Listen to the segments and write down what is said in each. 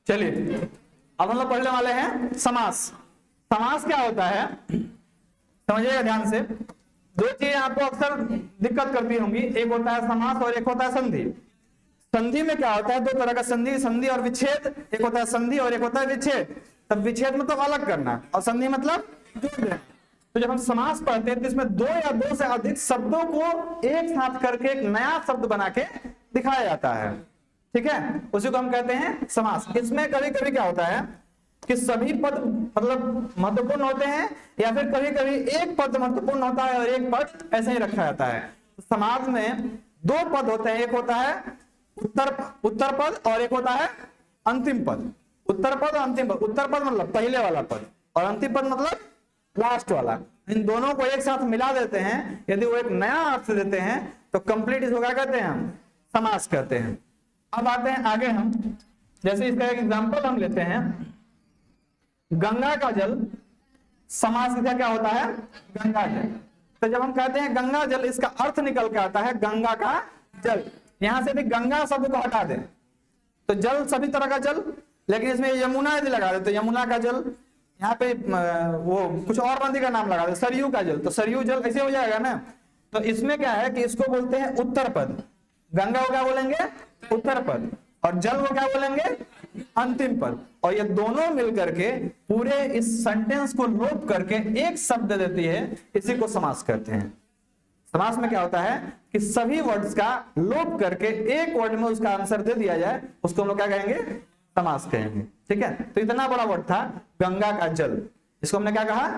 चलिए अब हम लोग पढ़ने वाले हैं समास। समास क्या होता है समझिएगा ध्यान से। दो चीजें आपको अक्सर दिक्कत करती होंगी, एक होता है समास और एक होता है संधि। संधि में क्या होता है, दो तरह का संधि, संधि और विच्छेद। एक होता है संधि और एक होता है विच्छेद। तब विच्छेद मतलब अलग करना और संधि मतलब जोड़ देना। तो जब हम समास पढ़ते हैं तो इसमें दो या दो से अधिक शब्दों को एक साथ करके एक नया शब्द बना के दिखाया जाता है, ठीक है, उसी को हम कहते हैं समास। इसमें कभी कभी क्या होता है कि सभी पद मतलब महत्वपूर्ण होते हैं या फिर कभी कभी एक पद महत्वपूर्ण होता है और एक पद ऐसे ही रखा जाता है। समास में दो पद होते हैं, एक होता है उत्तर पद और एक होता है अंतिम पद। उत्तर पद और अंतिम पद, उत्तर पद मतलब पहले वाला पद और अंतिम पद मतलब लास्ट वाला। इन दोनों को एक साथ मिला देते हैं, यदि वो एक नया अर्थ देते हैं तो कंप्लीट इसको क्या कहते हैं, हम समास कहते हैं। अब आते हैं आगे हम, जैसे इसका एक एग्जांपल हम लेते हैं, गंगा का जल। समास का क्या होता है, गंगा जल। तो जब हम कहते हैं गंगा जल, इसका अर्थ निकल के आता है गंगा का जल। यहां से भी गंगा शब्द को हटा दें तो जल सभी तरह का जल, लेकिन इसमें यमुना यदि लगा दे तो यमुना का जल, यहाँ पे वो कुछ और नदी का नाम लगा दे सरयू का जल तो सरयू जल, ऐसे हो जाएगा ना। तो इसमें क्या है कि इसको बोलते हैं उत्तर पद। गंगा को क्या बोलेंगे, उत्तर पद, और जल को क्या बोलेंगे, अंतिम पद। और ये दोनों मिलकर के पूरे इस सेंटेंस को लोप करके एक शब्द देती है, इसी को समास कहते हैं। समास में क्या होता है कि सभी वर्ड्स का लोप करके एक वर्ड में उसका आंसर दे दिया जाए, उसको हम लोग क्या कहेंगे, समास कहेंगे, ठीक है। तो इतना बड़ा वर्ड था गंगा का जल, इसको हमने क्या कहा,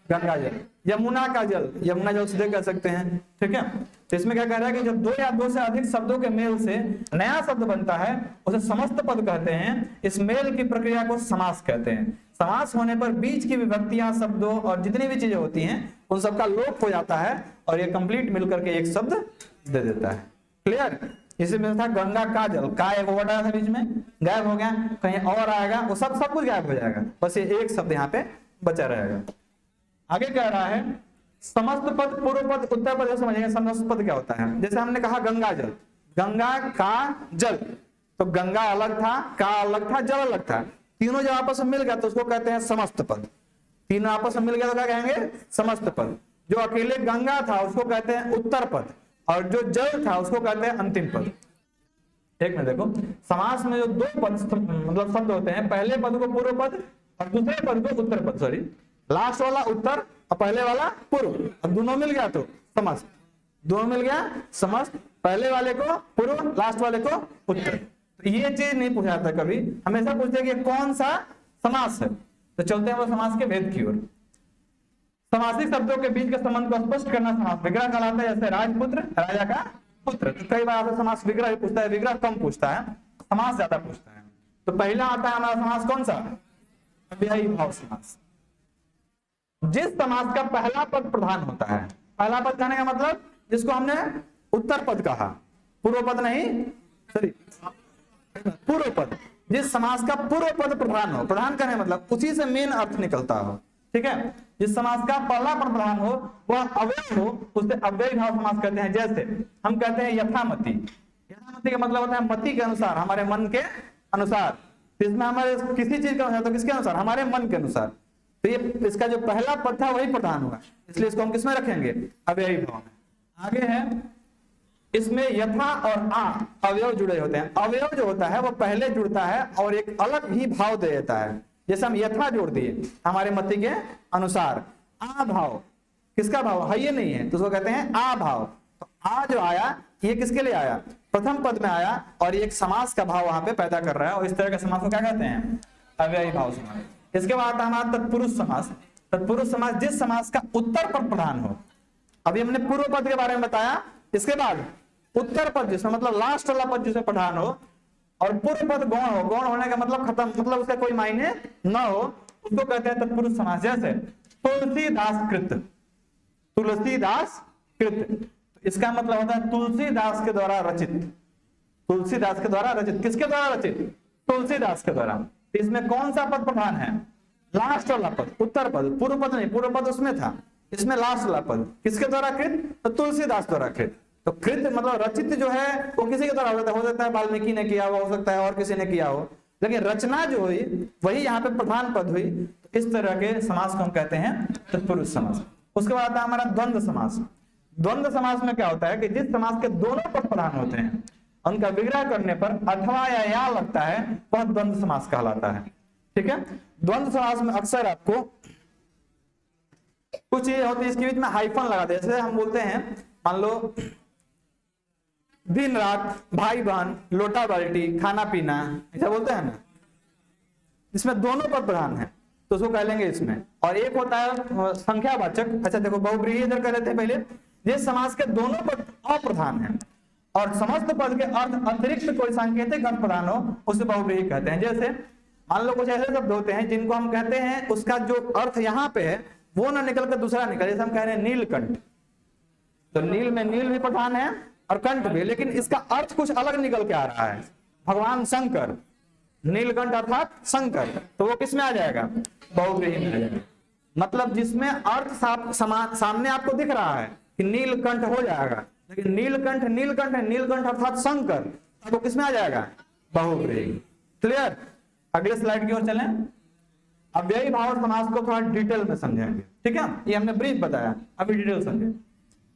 गंगा जल। यमुना का जल, यमुना जल सीधे कह सकते हैं, ठीक है। तो इसमें क्या कह रहा है कि जब दो या दो से अधिक शब्दों के मेल से नया शब्द बनता है उसे समस्त पद कहते हैं। इस मेल की प्रक्रिया को समास कहते हैं। समास होने पर बीच की विभक्तियां, शब्दों और जितनी भी चीजें होती हैं उन सबका लोप हो जाता है और ये कंप्लीट मिलकर के एक शब्द दे देता है। क्लियर। इसी में था गंगा का जल, का एक वर्ड आया था बीच में, गायब हो गया, कहीं और आएगा वो सब कुछ गायब हो जाएगा, बस ये एक शब्द यहाँ पे बचा रहेगा। आगे कह रहा है समस्त पद, पूर्व पद, उत्तर पद, समझिएगा समस्त पद क्या होता है। जैसे हमने कहा गंगा जल, गंगा का जल, तो गंगा अलग था, का अलग था, जल अलग था, तीनों जब आपस में मिल गया तो उसको कहते हैं समस्त पद। तीनों आपस में मिल गया तो क्या कहेंगे, समस्त पद। जो अकेले गंगा था उसको कहते हैं उत्तर पद और जो जल था उसको कहते हैं अंतिम पद। एक में देखो, समास में जो दो पद मतलब शब्द होते हैं, पहले पद को पूर्व पद और दूसरे पद को उत्तर पद, सॉरी लास्ट वाला उत्तर और पहले वाला पूर्व, और दोनों मिल गया तो समस्त, दोनों मिल गया समस्त, पहले वाले को पूर्व, लास्ट वाले को उत्तर। तो ये चीज नहीं पूछा जाता कभी, हमेशा पूछते हैं कि कौन सा समास है। तो चलते हैं वो समास के भेद की ओर। समासिक शब्दों के बीच के संबंध को स्पष्ट करना समास विग्रह कहलाता है। जैसे राजपुत्र, राजा का पुत्र। तो कई बार आपसे समास विग्रह ही पूछता है, विग्रह कम पूछता है, समास ज्यादा पूछता है। तो पहला आता है हमारा समास कौन सा, अव्ययी भाव समास। जिस समास का पहला पद प्रधान होता है, पहला पद कहने का मतलब जिसको हमने उत्तर पद कहा, पूर्व पद नहीं, सॉरी पूर्व पद। जिस समास का पूर्व पद प्रधान हो, प्रधान कहने मतलब उसी से मेन अर्थ निकलता हो, ठीक है। जिस समास का पहला पद प्रधान हो वह अव्यय हो, उसे अव्ययी भाव समास कहते हैं। जैसे हम कहते हैं यथामति, यथामति का मतलब होता है मति के अनुसार, हमारे मन के अनुसार। इसमें हमारे किसी चीज का तो किसके अनुसार, हमारे मन के अनुसार। तो ये इसका जो पहला पद था वही प्रधान हुआ, इसलिए इसको हम किसमें रखेंगे, अव्ययी भाव में। आगे है, इसमें यथा और आ अवयव जुड़े होते हैं। अवयव जो होता है वो पहले जुड़ता है और एक अलग ही भाव दे देता है। जैसे हम यथा जोड़ दिए हमारे मति के अनुसार, आ भाव किसका भाव है, ये नहीं है तो उसको कहते हैं आ भाव। तो आ जो आया ये किसके लिए आया, प्रथम पद में आया और एक समास का भाव वहां पे पैदा कर रहा है, और इस तरह के समास को क्या कहते हैं, अव्ययी भाव समास। इसके बाद हमारा तत्पुरुष समास। तत्पुरुष समास जिस समास का उत्तर पद प्रधान हो। अभी हमने पूर्व पद के बारे में बताया, इसके बाद उत्तर पद जिसमें मतलब लास्ट वाला पद जिसमें प्रधान हो, और पूर्व पद गौण हो, गौण होने का मतलब खत्म, मतलब उसका कोई मायने न हो, उसको कहते हैं तत्पुरुष समास। जैसे तुलसीदास कृत, तुलसीदास कृत, इसका मतलब होता है तुलसीदास के द्वारा रचित। तुलसीदास के द्वारा रचित, किसके द्वारा रचित, तुलसीदास के द्वारा। इसमें कौन सा पद प्रधान है, लास्ट वाला पद, उत्तर पद, पूर्व पद नहीं, पूर्व पद उसमें था, इसमें लास्ट वाला पद किसके द्वारा कृत, तो तुलसीदास द्वारा कृत। तो कृत मतलब रचित जो है वो किसी के द्वारा हो सकता है वाल्मीकि ने किया हो सकता है और किसी ने किया हो, लेकिन रचना जो हुई वही यहाँ पे प्रधान पद हुई। तो इस तरह के समास को हम कहते हैं तत्पुरुष समास। उसके बाद आता है हमारा द्वंद्व समास। द्वंद्व समास में क्या होता है कि जिस समास के दोनों पद प्रधान होते हैं उनका विग्रह करने पर अथवा या लगता है वह द्वंद्व समास कहलाता है। ठीक है, द्वंद्व समास में अक्सर आपको कुछ चीजें होती है इसके बीच में हाइफन लगा दे। जैसे हम बोलते हैं, मान लो दिन रात, भाई बहन, लोटा बाल्टी, खाना पीना, ऐसा बोलते हैं ना, इसमें दोनों पद प्रधान है तो उसको कह लेंगे इसमें। और एक होता है संख्यावाचक। अच्छा देखो, बहुब्रीहि इधर कह रहे थे पहले, जिस समास के दोनों पद अप्रधान है और समस्त पद के अर्थ अतिरिक्त कोई सांकेतिक अर्थ प्रधान हो उसे बहुब्रीहि कहते हैं। जैसे मान लो कुछ ऐसे शब्द होते हैं जिनको हम कहते हैं उसका जो अर्थ यहाँ पे है वो ना निकल कर दूसरा निकल, जैसे हम कह रहे हैं नीलकंठ, तो नील में नील भी प्रधान है और कंठ भी, लेकिन इसका अर्थ कुछ अलग निकल के आ रहा है। भगवान शंकर, नीलकंठ अर्थात शंकर, तो वो किस में आ जाएगा? बहुब्रीहि में आ जाएगा। मतलब जिसमें अर्थ सामने आपको दिख रहा है कि नीलकंठ हो जाएगा, लेकिन नीलकंठ नीलकंठ है, नीलकंठ अर्थात शंकर, तो वो किस में आ जाएगा? बहुब्रीहि। क्लियर? अगले स्लाइड की ओर चलें। अव्ययी भाव समास को थोड़ा डिटेल में समझेंगे। ठीक है, ये हमने ब्रीफ बताया, अभी डिटेल समझे।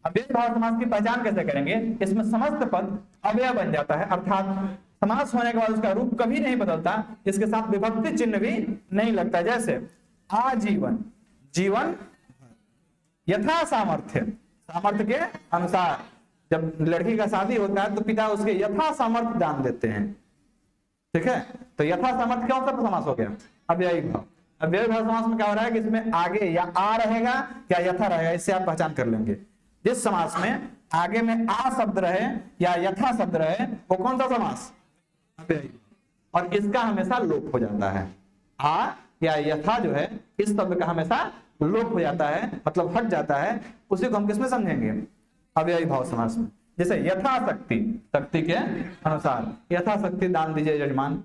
अव्ययी भाव समास की पहचान कैसे करेंगे? इसमें समस्त पद अव्यय बन जाता है, अर्थात समास होने के बाद उसका रूप कभी नहीं बदलता, इसके साथ विभक्ति चिन्ह भी नहीं लगता। जैसे आजीवन, जीवन, यथा सामर्थ्य, सामर्थ्य के अनुसार। जब लड़की का शादी होता है तो पिता उसके यथा सामर्थ्य दान देते हैं। ठीक है, तो यथा सामर्थ्य कौन सा समास हो गया? अव्ययी भाव। अव्ययी भाव समास में क्या हो रहा है कि इसमें आगे या आ रहेगा या यथा रहेगा, इससे आप पहचान कर लेंगे। जिस समास में आगे में आ शब्द रहे या यथा शब्द रहे वो कौन सा समास? अव्ययी। और इसका हमेशा लोप हो जाता है। आ या यथा जो है इस शब्द का हमेशा लोप हो जाता है, मतलब हट जाता है। उसी को हम किसमें समझेंगे? अव्ययी भाव समास में। जैसे यथाशक्ति, शक्ति के अनुसार, यथाशक्ति दान दीजिए यजमान।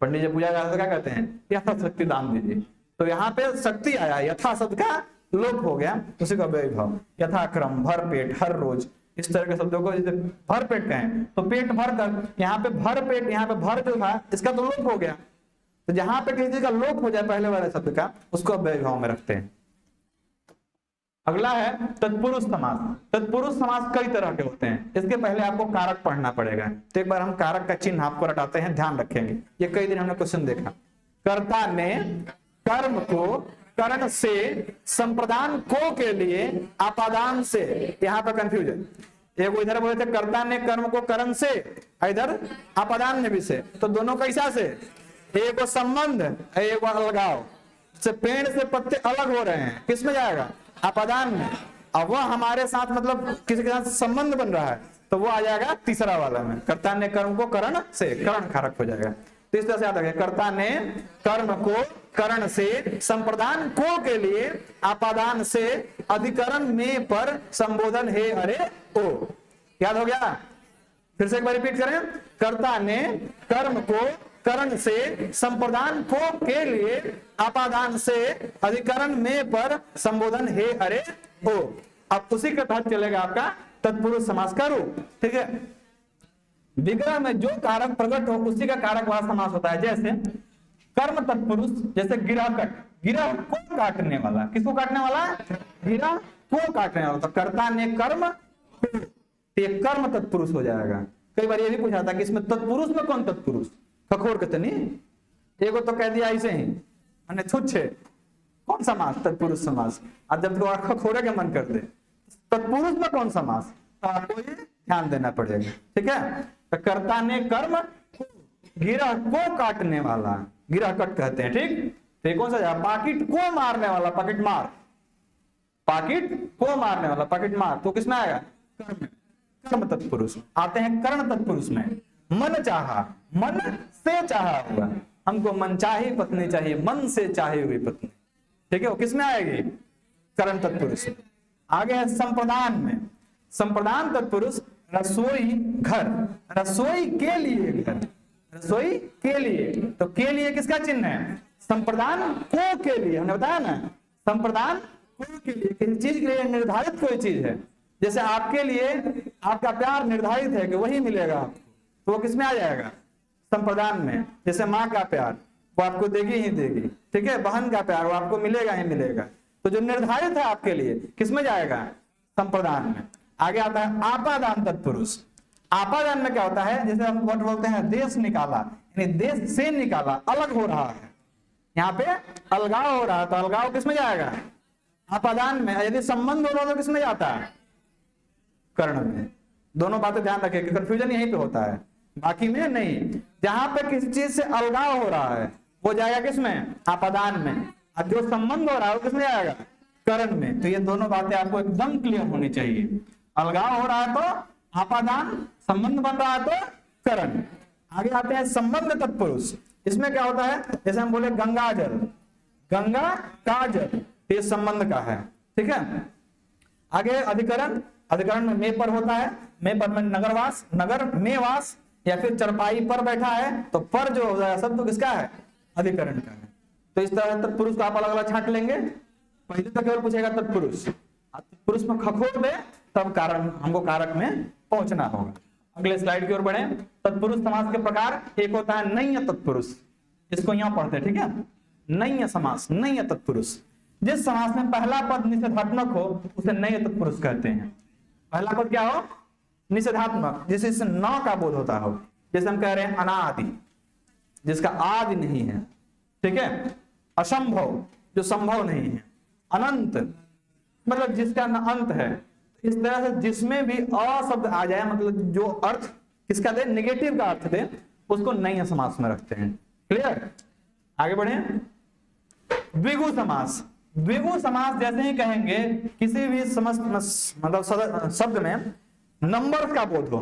पंडित जी पूजा करते क्या कहते हैं? यथाशक्ति दान दीजिए। तो यहाँ पे शक्ति आया, यथा शब्द का लोप हो गया, उसी का अव्ययी भाव। यथाक्रम, भर पेट, हर रोज, इस तरह के शब्दों को जैसे भर पेट कहें तो पेट भर कर, यहाँ पे भर पेट, यहाँ पे भर जो था इसका तो लोप हो गया। तो जहां पे किसी चीज का लोप हो जाए पहले वाले शब्द का, उसको अव्ययी भाव में रखते हैं। अगला है तत्पुरुष समास। तत्पुरुष समास कई तरह के होते हैं, इसके पहले आपको कारक पढ़ना पड़ेगा। तो एक बार हम कारक का चिन्ह आपको रटाते हैं, ध्यान रखेंगे। ये कई दिन हमने क्वेश्चन देखा। कर्ता ने कर्म को करण से, संप्रदान को के लिए आपादान से, यहाँ पर कंफ्यूजन। एक इधर बोले थे कर्ता ने कर्म को करण से, इधर आपादान ने भी से, तो दोनों कैसा से? एक संबंध, एक अलगाव। से पेड़ से पत्ते अलग हो रहे हैं, किस में जाएगा? आपादान में। अब वह हमारे साथ मतलब किसी के साथ संबंध बन रहा है तो वो आ जाएगा तीसरा वाला में। कर्ता ने कर्म को करण से, करण कारक हो जाएगा। तो इस तरह से याद रखें, कर्ता ने कर्म को करण से, संप्रदान को के लिए आपादान से, अधिकरण में पर संबोधन है अरे ओ। याद हो गया? फिर से एक बार रिपीट करें। कर्ता ने कर्म को करण से, संप्रदान को के लिए आपादान से, अधिकरण में पर संबोधन है अरे हो। अब उसी के तहत चलेगा आपका तत्पुरुष समास का रूप। ठीक है, विग्रह में जो कारक प्रकट हो उसी का कारक वाला समास होता है। जैसे कर्म तत्पुरुष, जैसे गिरहकट, गिरह को काटने वाला। किसको काटने वाला? गिरह को काटने वाला। तो कर्ता ने कर्म, ये कर्म तत्पुरुष हो जाएगा। कई बार ये भी पूछा था कि इसमें तत्पुरुष में कौन तत्पुरुष? खखोर कहते नहीं, एगो तो कह दिया ऐसे ही, अने छुच्छे, कौन समास? तत्पुरुष समास। अब जब तो खखोरे के मन कर दे तत्पुरुष में कौन समास, तो आपको ये ध्यान देना पड़ेगा। ठीक है, तो कर्ता ने कर्म, गिरह को काटने वाला, गिरहकट कहते हैं। ठीक, तो कौन सा जाएगा? पाकिट को मारने वाला, पॉकेट मार, पाकिट को मारने वाला, पॉकेट मार, तो किसमें आएगा? कर्म, कर्म तत्पुरुष। आते हैं कर्ण तत्पुरुष में। मन चाहा, मन से चाहा हुआ, हमको मन चाही पत्नी चाहिए, मन से चाही हुई पत्नी। ठीक है, वो किसमें आएगी? कर्ण तत्पुरुष। आगे है संप्रदान में। संप्रदान तत्पुरुष रसोई घर, रसोई के लिए घर, रसोई के लिए। तो के लिए किसका चिन्ह है? संप्रदान को के लिए। हमने बताया ना, संप्रदान को के लिए, किसी चीज के लिए निर्धारित कोई चीज है। जैसे आपके लिए आपका प्यार निर्धारित है कि वही मिलेगा, तो वो किसमें आ जाएगा? संप्रदान में। जैसे माँ का प्यार वो आपको देगी ही देगी, ठीक है, बहन का प्यार वो आपको मिलेगा ही मिलेगा। तो जो निर्धारित है आपके लिए किसमें जाएगा, संप्रदान में। आगे आता है आपादान तत्पुरुष। आपादान में क्या होता है, जैसे हम वर्ड बोलते हैं देश निकाला, यानी देश से निकाला, अलग हो रहा है, यहाँ पे अलगाव हो रहा है, तो अलगाव किसमें जाएगा, आपादान में। यदि संबंध हो रहा तो किसमें जाता है, कर्ण में। दोनों बातें ध्यान रखें कि कंफ्यूजन यहीं पे होता है, बाकी में नहीं। जहां पे किसी चीज से अलगाव हो रहा है वो जाएगा किसमें, आपादान में, और जो संबंध हो रहा है वो किसमें जाएगा, कर्ण में। तो ये दोनों बातें आपको एकदम क्लियर होनी चाहिए। अलगाव हो रहा है तो आपादान, संबंध बन रहा है तो कर्ण। आगे आते हैं संबंध तत्पुरुष। इसमें क्या होता है, जैसे हम बोले गंगा जल, गंगा का जल, ये संबंध का है, ठीक है। आगे अधिकरण, अधिकरण में पर होता है, में पर में नगरवास, नगर में वास, या फिर चरपाई पर बैठा है तो पर जो हो जाएगा सब तो किसका है, अधिकरण का है। तो इस तरह तत्पुरुष को आप अलग अलग छांट लेंगे। पहले तो केवल पूछेगा तत्पुरुष, तत्पुरुष में खखोल दे तब कारण, हमको कारक में पहुंचना होगा। अगले स्लाइड की ओर बढ़े। तत्पुरुष समास के प्रकार, एक होता है नैय तत्पुरुष, इसको यहां पढ़ते हैं, ठीक है। नैय समास, नैय तत्पुरुष, जिस समास में पहला पद निषेधात्मक हो उसे नैय तत्पुरुष कहते हैं। पहला पद क्या हो, निषेधात्मक, जिससे इससे न का बोध होता हो। जैसे हम कह रहे हैं अनादि, जिसका आदि नहीं है, ठीक है। असंभव, जो संभव नहीं है। अनंत, मतलब जिसका न अंत है। इस तरह से जिसमें भी अ शब्द आ जाए, मतलब जो अर्थ किसका दे, निगेटिव का अर्थ दे, उसको नैय समास में रखते हैं। क्लियर। आगे बढ़े। द्विगु समास। द्विगु समास जैसे ही कहेंगे किसी भी समस्त मतलब शब्द में नंबर का बोध हो,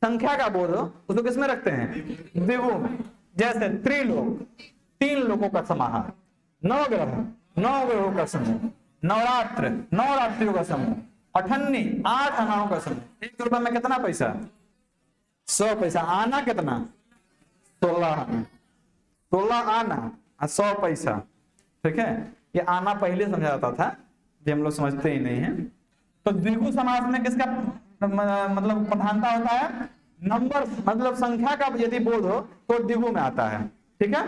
संख्या का बोध हो, उसको किसमें रखते हैं, द्विगु में। जैसे त्रिलोक, तीन लोगों का समाहार। नवग्रह, नौ ग्रहों का समूह। नवरात्र, नवरात्रियों का समूह। अठन्नी, 8 आनाओं का समूह। 1 रुपए में कितना पैसा, 100 पैसा। आना कितना, 16 आना, 16 आना और 100 पैसा, ठीक है। ये आना पहले समझा जाता था, ये हम लोग समझते ही नहीं है। तो द्विगु समास में किसका मतलब प्रधानता होता है, नंबर, मतलब संख्या का यदि बोध हो तो द्विगु में आता है, ठीक है।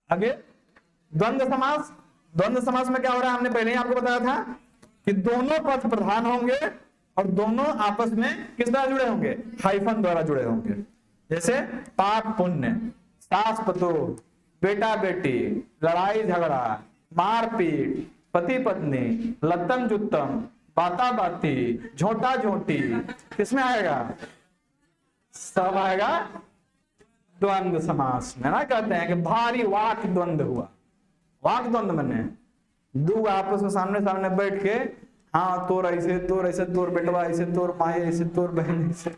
आगे द्वंद्व समास। द्वंद्व समास में क्या हो रहा है, हमने पहले ही आपको बताया था कि दोनों पद प्रधान होंगे और दोनों आपस में किस तरह जुड़े होंगे, हाइफन द्वारा जुड़े होंगे। जैसे पाप पुण्य, सास पतोह, बेटा बेटी, लड़ाई झगड़ा, मारपीट, पति पत्नी, लत्तम जुत्तम, बाता बाती, झोटा झोटी, किसमें आएगा, सब आएगा द्वंद्व समास में। ना कहते हैं कि भारी वाक द्वंद्व हुआ। वाक द्वंद्व मैंने दो आपस में सामने सामने बैठ के, हाँ तोर ऐसे, तोर ऐसे, तोर बेटवा ऐसे, तोर माए ऐसे, तोर बहन ऐसे।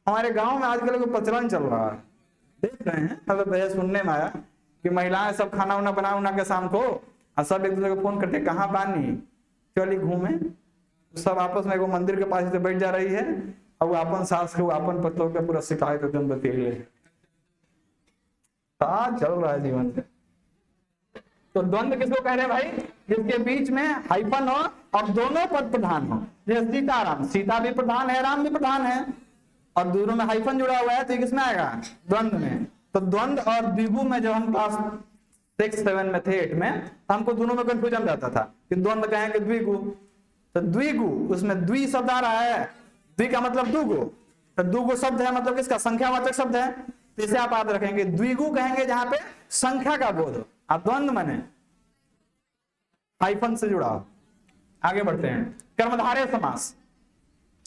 हमारे गांव में आजकल को प्रचलन चल रहा है, देख रहे हैं। मतलब पहले सुनने में आया कि महिलाएं सब खाना वाना बना के शाम को, और सब एक दूसरे को फोन करते, कहाँ बानी, चली घूमे। सब आपस में एगो मंदिर के पास से बैठ जा रही है, और वो अपन सास को अपन पतों का पूरा शिकायत एकदम बतेले। चल रहा है जीवन से। तो द्वंद्व किसको कह रहे हैं भाई, जिसके बीच में हाइफन हो और दोनों पद प्रधान हो। जैसे सीताराम, सीता भी प्रधान है, राम भी प्रधान है, और दोनों में हाइफन जुड़ा हुआ है, तो किसमें आएगा, द्वंद्व में। तो द्वंद्व और द्विगु में जब हम क्लास 6, 7 में थे, 8 में, हमको दोनों में कंफ्यूजन रहता था कि द्वंद्व कहेंगे द्विगु, तो द्विगु उसमें द्वि शब्द आ रहा है, द्वि का मतलब दुगु, तो दुगु शब्द है मतलब किसका, संख्यावाचक शब्द है। तो इसे आप याद रखेंगे, द्विगु कहेंगे जहां पे संख्या का बोध हो, और द्वंद्व माने हाइफन से जुड़ा हो। आगे बढ़ते हैं। कर्मधारय समास।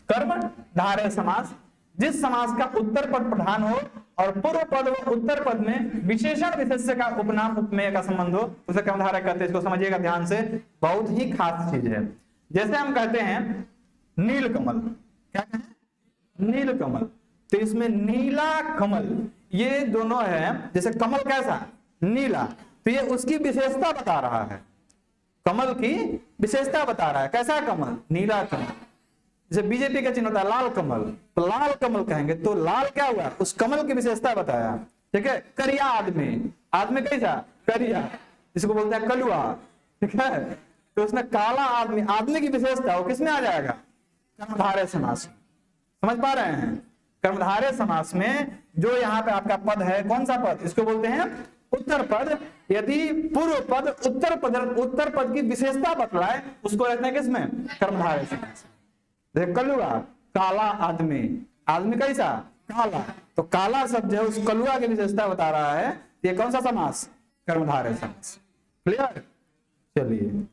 कर्मधारय समास, जिस समास का उत्तर पद प्रधान हो और पूर्व पद व उत्तर पद में विशेषण विशेष्य का उपनाम उपमेय का संबंध हो, उसे कर्मधारय कहते हैं। इसको समझिएगा ध्यान से, बहुत ही खास चीज है। जैसे हम कहते हैं नीलकमल, क्या कहें, नीलकमल, तो इसमें नीला कमल, ये दोनों है। जैसे कमल कैसा, नीला, तो ये उसकी विशेषता बता रहा है, कमल की विशेषता बता रहा है। कैसा कमल, नीला कमल। जैसे बीजेपी का चिन्ह होता है लाल कमल, तो लाल कमल कहेंगे तो लाल क्या हुआ, उस कमल की विशेषता बताया, ठीक है। करिया आदमी, आदमी कैसा, करिया, इसको बोलते हैं कलुआ, ठीक है। तो उसने काला आदमी, आदमी की विशेषता वो किसमें आ जाएगा, कर्मधारय समास। समझ पा रहे हैं, कर्मधारय समास में जो यहाँ पे आपका पद है, कौन सा पद, इसको बोलते हैं उत्तर पद। यदि पूर्व पद उत्तर पद की विशेषता बतलाए उसको रहते हैं किसमें, कर्मधारय समास। जैसे कलुआ, काला आदमी, आदमी कैसा, काला, तो काला शब्द है उस कलुआ की विशेषता बता रहा है, ये कौन सा समास, कर्मधारय समास। क्लियर। चलिए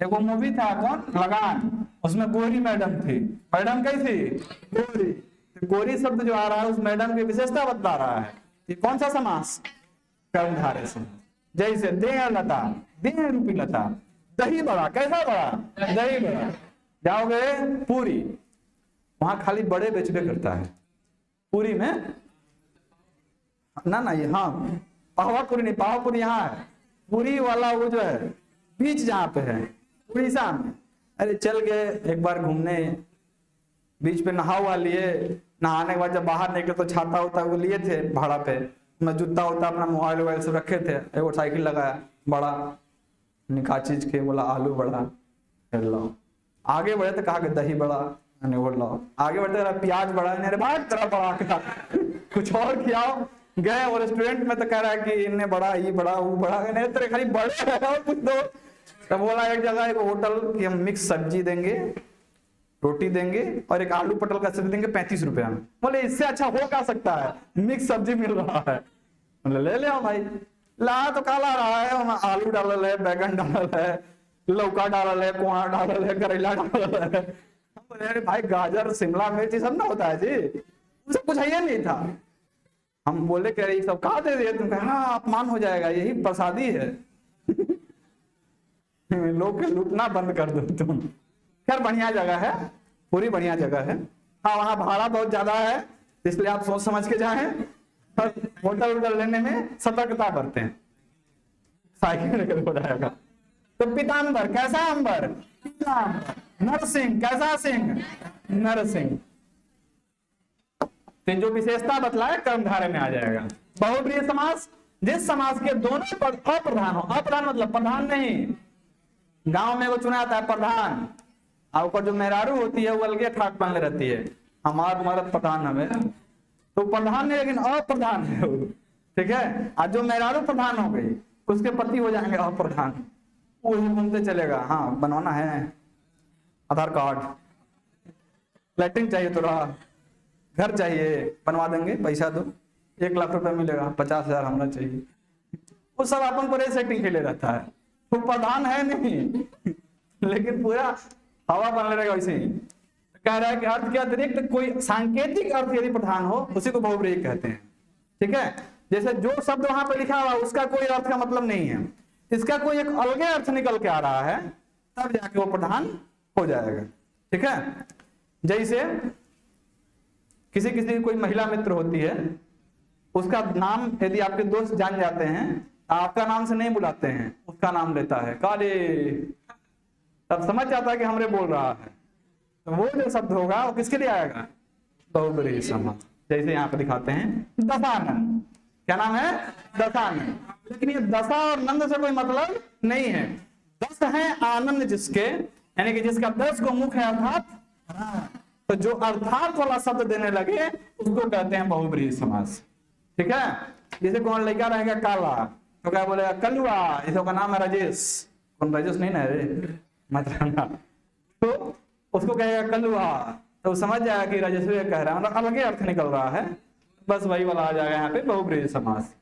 एक वो मूवी था कौन, लगान, उसमें गोरी मैडम थी, मैडम कैसी, गोरी, तो गोरी शब्द जो आ रहा है उस मैडम की विशेषता बता रहा है, ये कौन सा समास, कर्मधारय समास। जैसे देह लता, देह रूपी लता, दही बड़ा, कैसा बड़ा, दही बड़ा। जाओगे पूरी, वहां खाली बड़े बेचबे करता है पूरी में, ना ये, हाँ पावापुरी नहीं, पावापुरी यहाँ है, पूरी वाला वो जो है बीच जहाँ पे है उड़ीसा में। अरे चल गए एक बार घूमने, बीच पे नहा लिए, नहाने के बाद जब बाहर निकले तो छाता होता वो लिए थे भाड़ा पे, मैं जूता होता अपना मोबाइल वोबाइल सब रखे थे, एक साइकिल लगाया बड़ा, निकाह चीज के, बोला आलू बड़ा, लो आगे बढ़े तो कहा कि दही बड़ा, बोल लो आगे बढ़ते प्याज बड़ा, अरे बात तरह बड़ा कुछ और खिलाओ। गए वो रेस्टोरेंट में तो कह रहा है कि इन्हें बड़ा, ये बड़ा, वो बड़ा, नहीं तेरे खाली बड़े और कुछ दो। तो बोला एक जगह एक होटल कि हम मिक्स सब्जी देंगे, रोटी देंगे और एक आलू पटल का सब्जी देंगे 35 रुपया में। बोले इससे अच्छा हो क्या सकता है, मिक्स सब्जी मिल रहा है। बोले ले ले भाई, ला तो काला रहा है, आलू डालल है, बैगन डालल है, लौका डालल है, कोहड़ा डालल है, करेला डालल है। बोले अरे भाई गाजर शिमला मिर्च सब ना होता है जी, उसे कुछ है नहीं था। हम बोले कह रही सब कहा दे दिए, तुम कहा हाँ अपमान हो जाएगा, यही प्रसादी है लोग के लूटना बंद कर दो तुम। खैर बढ़िया जगह है, पूरी बढ़िया जगह है। हाँ वहाँ भाड़ा बहुत ज्यादा है, इसलिए आप सोच समझ के जाएं, होटल वोटल लेने में सतर्कता बरतें, साइकिल हो जाएगा। तो पीताम्बर, कैसा अंबर, पीताम्बर। नरसिंह, कैसा सिंह, नरसिंह। तो जो विशेषता बतलाए कर्मधारय में आ जाएगा। बहुब्रीहि समास, जिस समास के दोनों पद अप्रधान हो, अप्रधान मतलब प्रधान नहीं, गांव में वो चुना जाता है प्रधान, और ऊपर जो मेहरारू होती है वो अलगे ठाट बन रहती है, हमारा मर्द प्रधान हमें, तो प्रधान नहीं लेकिन अप्रधान है वो, ठीक है। और जो मेहरारू प्रधान हो गई उसके पति हो जाएंगे अप्रधान, वही घूमते चलेगा, हाँ बनवाना है आधार कार्ड, लैट्रिन चाहिए थोड़ा, घर चाहिए बनवा देंगे, पैसा दो, 1 लाख रुपया मिलेगा, 50,000 हमरा चाहिए, वो सब अपन पूरे सेटिंग के लिए रहता है, वो प्रधान है नहीं लेकिन पूरा हवा बन रहेगा वैसे ही। कह रहा है कि अर्थ के अतिरिक्त कोई सांकेतिक अर्थ यदि प्रधान हो उसी को बहुब्रीहि कहते हैं, ठीक है। जैसे जो शब्द वहां पर लिखा हुआ उसका कोई अर्थ का मतलब नहीं है, इसका कोई एक अलगे अर्थ निकल के आ रहा है, तब जाके वो प्रधान हो जाएगा, ठीक है। जैसे किसी किसी कोई महिला मित्र होती है, उसका नाम यदि आपके दोस्त जान जाते हैं, आपका नाम से नहीं बुलाते हैं, उसका नाम लेता है काले, तब समझ जाता है कि हमरे बोल रहा है, तो वो जो शब्द होगा वो किसके लिए आएगा, बहुब्रीहि समास। जैसे यहाँ पे दिखाते हैं दशानन, क्या नाम है, दशानन, लेकिन ये दशा और नंद से कोई मतलब नहीं है। दस है आनंद जिसके, यानी कि जिसका 10 को मुख है अर्थात, तो जो अर्थात वाला शब्द देने लगे उसको कहते हैं बहुब्रीहि समास, ठीक है। जैसे कौन लड़का रहेगा काला तो क्या बोलेगा कलुआ, इसका नाम है राजेश, कौन राजेश नहीं ना रे मतलब, तो उसको कहेगा कलुआ, तो समझ जाएगा कि राजेश्वर कह रहा है, मतलब अलग अर्थ निकल रहा है, बस वही वाला आ जाएगा यहाँ पे बहुब्रीहि समास।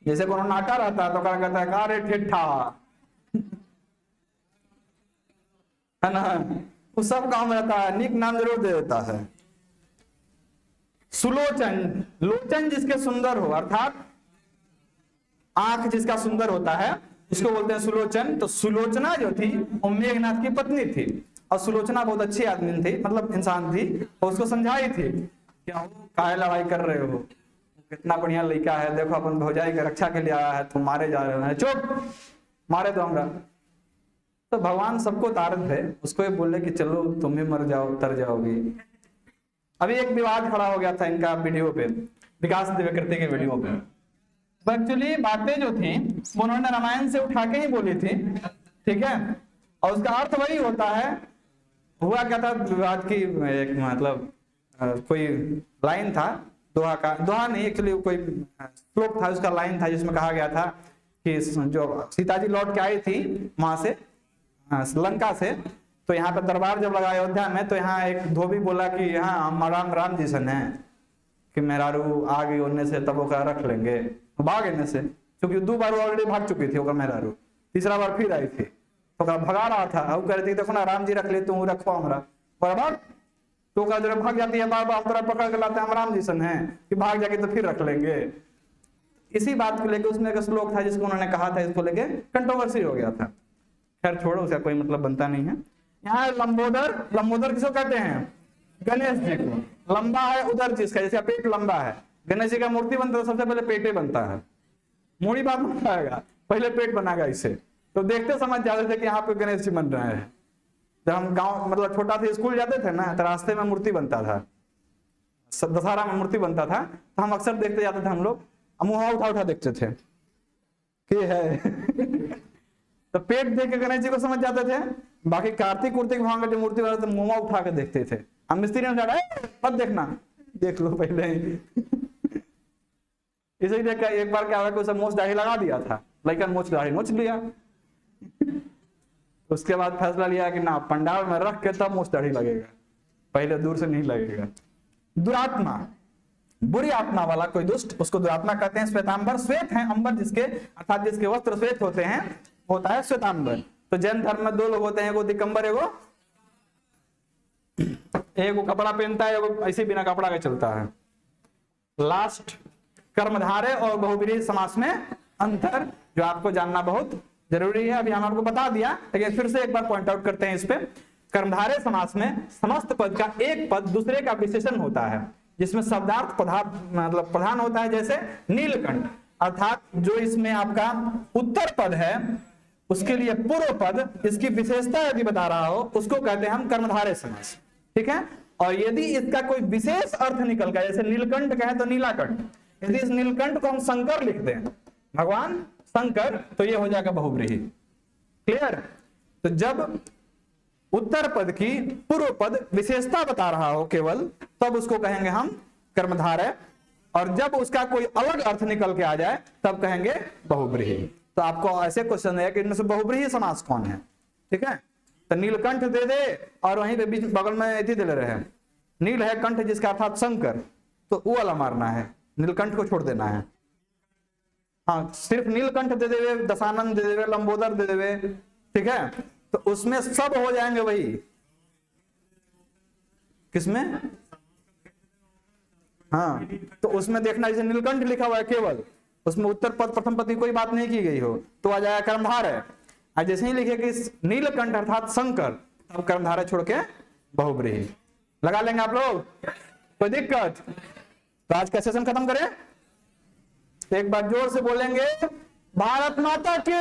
जैसे कोनो नाटा रहता है तो क्या कहता है का रे ठेठा, है ना, वो सब गांव में रहता है, निक नाम जरूर दे देता है। सुलोचन, लोचन जिसके सुंदर हो, अर्थात आंख जिसका सुंदर होता है उसको बोलते हैं सुलोचन। तो सुलोचना जो थी वो मेघनाथ की पत्नी थी, और सुलोचना बहुत अच्छी आदमी थी, मतलब इंसान थी, और उसको समझाई थी क्या काहे लड़ाई कर रहे हो, कितना बढ़िया लड़का है, देखो अपन भौजाई के रक्षा के लिए आया है, तुम मारे जा रहे हो, चुप मारे दो हमरा। तो भगवान सबको तारत है, उसको ये बोले कि चलो तुम भी मर जाओ, तर जाओगे। अभी एक विवाद खड़ा हो गया था इनका वीडियो पे, विकास दिव्यकृति के वीडियो पे। एक्चुअली बातें जो थी वो उन्होंने रामायण से उठा के ही बोली थी, ठीक है, और उसका अर्थ वही होता है। हुआ क्या था विवाद की एक मतलब कोई लाइन था दोहा का, दोहा नहीं एक्चुअली कोई श्लोक था, उसका लाइन था जिसमें कहा गया था कि जो सीता जी लौट के आई थी वहां से लंका से, तो यहाँ पे दरबार जब लगा अयोध्या में, तो यहाँ एक धोबी बोला कि यहाँ हम राम जी सन है कि मेहरारू आ गई उनने से तब ओकरा रख लेंगे, भाग इनने से, क्योंकि 2 बार ऑलरेडी भाग चुकी थी ओकर मेहरारू, तीसरा बार फिर आई थी तो भगा रहा था, अब कह रही थी देखो ना राम जी रख ले तू रखो हमरा, और भाग तो जो भाग जाती है बार बार हम पकड़ के लाते हैं हम राम जी सन हैं कि भाग जाके तो फिर रख लेंगे। इसी बात को लेकर उसमें एक श्लोक था जिसको उन्होंने कहा था, इसको लेके कंट्रोवर्सी हो गया था। खैर छोड़ो, उसका कोई मतलब बनता नहीं है। यहाँ लंबोदर, लंबोदर किसको कहते हैं? गणेश जी को। लंबा है उधर जिसका, जैसे पेट लंबा है, गणेश जी का मूर्ति बनता है सबसे पहले पेटे बनता है, मूड़ी बात बनाएगा पहले पेट बनाएगा इसे, तो देखते समझ जाते थे कि यहाँ पे गणेश जी बन रहे हैं। जब हम गांव मतलब छोटा थे स्कूल जाते थे ना, तो रास्ते में मूर्ति बनता था, दशहरा में मूर्ति बनता था, तो हम अक्सर देखते जाते थे, हम लोग मुंह उठा उठा देखते थे कि है तो पेट देख के गणेश जी को समझ जाते थे। बाकी कार्तिक उर्तिक भगवान का जो मूर्ति वाला तो मुंह उठा के देखते थे। हम मिस्त्री ने मत देखना, देख लो पहले इसीलिए एक बार क्या हुआ कि उसे मोछ दाढ़ी लगा दिया था, लेकिन मोछ दाढ़ी नोच लिया उसके बाद फैसला लिया कि ना पंडाल में रख के तब मोछ दाढ़ी लगेगा, पहले दूर से नहीं लगेगा। दुरात्मा, बुरी आत्मा वाला कोई दुष्ट, उसको दुरात्मा कहते हैं। श्वेतांबर, श्वेत है अंबर जिसके, अर्थात जिसके वस्त्र श्वेत होते हैं होता है श्वेतांबर। तो जैन धर्म में 2 लोग होते हैं, एगो दिगंबर, एगो कपड़ा पहनता है, एगो ऐसे बिना कपड़ा के चलता है। लास्ट कर्मधारय और बहुब्रीहि समास में अंतर, जो आपको जानना बहुत जरूरी है। अभी हम आपको बता दिया, लेकिन फिर से एक बार पॉइंट आउट करते हैं इस पे। कर्मधारय समास में समस्त पद का एक पद दूसरे का विशेषण होता है, जिसमें शब्दार्थ मतलब प्रधान होता है। जैसे नीलकंठ, अर्थात जो इसमें आपका उत्तर पद है उसके लिए पूर्व पद इसकी विशेषता यदि बता रहा हो उसको कहते हैं हम कर्मधारय समास, ठीक है। और यदि इसका कोई विशेष अर्थ निकल गया, जैसे नीलकंठ कहे तो नीलाकंठ, यदि इस नीलकंठ को हम शंकर लिख दें, भगवान शंकर, तो ये हो जाएगा बहुब्रीहि। क्लियर? तो जब उत्तर पद की पूर्व पद विशेषता बता रहा हो केवल, तब उसको कहेंगे हम कर्मधारय, और जब उसका कोई अलग अर्थ निकल के आ जाए तब कहेंगे बहुब्रीहि। तो आपको ऐसे क्वेश्चन है कि इनमें से बहुब्रीहि समास कौन है, ठीक है। तो नीलकंठ दे दे और वहीं पे बीच बगल में यदि दे ले रहे हैं, नील है कंठ जिसका अर्थात शंकर, तो वो वाला मारना है, नीलकंठ को छोड़ देना है। हाँ, सिर्फ नीलकंठ दे देवे, दशानंद दे देवे, लंबोदर दे देवे, ठीक है, तो उसमें सब हो जाएंगे वही। किसमें? हाँ, तो उसमें देखना जैसे नीलकंठ लिखा हुआ है केवल, उसमें उत्तर पद प्रथम पद की कोई बात नहीं की गई हो तो आ जाएगा कर्मधारय। और जैसे ही लिखे कि नीलकंठ अर्थात शंकर, तब कर्मधारय छोड़ के बहुब्रीहि लगा लेंगे आप लोग, कोई दिक्कत? तो आज का सेशन खत्म करें, एक बार जोर से बोलेंगे भारत माता की।